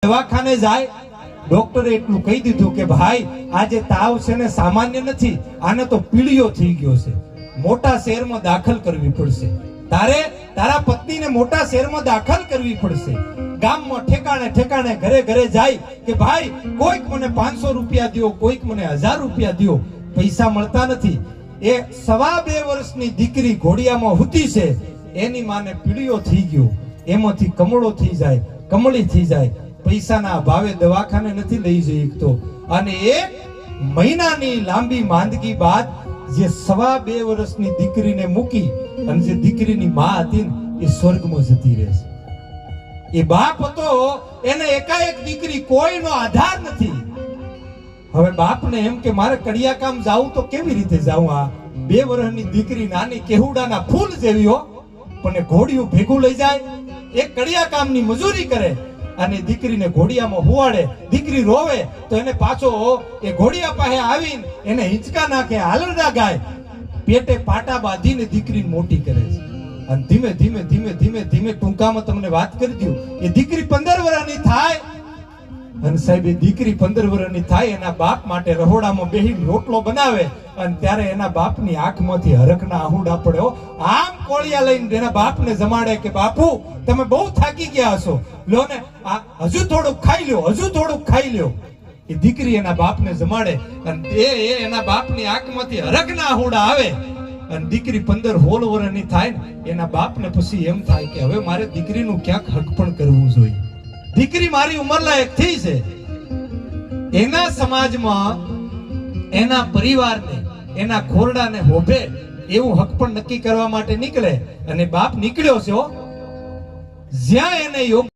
દવાખાને જાય, ડોક્ટરે એટલું કહી દીધું કે ભાઈ આ જે તાવ છે ને સામાન્ય નથી, આને તો પીળિયો થઈ ગયો છે, મોટા શહેરમાં દાખલ કરવી પડશે, તારા પત્નીને મોટા શહેરમાં દાખલ કરવી પડશે. ગામમાં ઠેકાણે ઠેકાણે ઘરે ઘરે જાય કે ભાઈ કોઈક મને 500 રૂપિયા દ્યો, કોઈક મને 1000 રૂપિયા દ્યો. પૈસા મળતા નથી. એ 2.5 વર્ષની દીકરી ઘોડિયામાં હુતી છે, એની માને પીળિયો થઈ ગયો, એમાંથી કમળો થઈ જાય, કમળી થઈ જાય. પૈસાના અભાવે દવાખાને નથી લઈ જઈ શકતો, અને 1 મહિનાની લાંબી માંદગી બાદ જે 2.5 વર્ષની દીકરીને મૂકી અને જે દીકરીની માં હતી ને એ સ્વર્ગમાં જતી રહે છે. એ બાપ હતો, એને એકાએક દીકરી, કોઈનો આધાર નથી. હવે બાપને એમ કે મારે કડિયા કામ જાવું તો કેવી રીતે જાવું? આ 2 વર્ષની દીકરી નાની કેહુડાના ફૂલ જેવી હો, પણ ઘોડિયું ભેગું લઈ જાય, એક કડિયા કામની મજૂરી કરે અને દીકરીને ઘોડિયામાં હુવાડે. દીકરી રોવે તો એને પાછો એ ઘોડિયા પાસે આવીને એને હિંચકા નાખે, હાલરડા ગાય, પેટે પાટા બાંધીને દીકરીને મોટી કરે છે. અને ધીમે ધીમે ધીમે ધીમે ધીમે ટૂંકામાં તમને વાત કરી દઉં, એ દીકરી 15 વર્ષની થાય અને સાહેબ એ દીકરી 15 વર્ષની થાય, એના બાપ માટે રહોડામાં બેહીને રોટલો બનાવે અને ત્યારે એના બાપની આંખમાંથી હરખના આહુડા પડે. આમ કોળિયા લઈને એના બાપને જમાડે કે બાપુ તમે બહુ થાકી ગયા હશો, લો ને આ હજુ થોડુંક ખાઈ લ્યો, હજુ થોડુંક ખાઈ લ્યો. એ દીકરી એના બાપને જમાડે અને એના બાપની આંખમાંથી હરખના આહુડા આવે અને દીકરી 15-16 વર્ષની થાય ને એના બાપને પછી એમ થાય કે હવે મારે દીકરીનું ક્યાંક હક પણ કરવું જોઈએ. દીકરી મારી ઉંમરલાયક થઈ છે. એના સમાજમાં એના પરિવારને, એના ખોરડાને હોભે એવું હક પણ નક્કી કરવા માટે નીકળે અને બાપ નીકળ્યો છે. જ્યાં એને યોગ્ય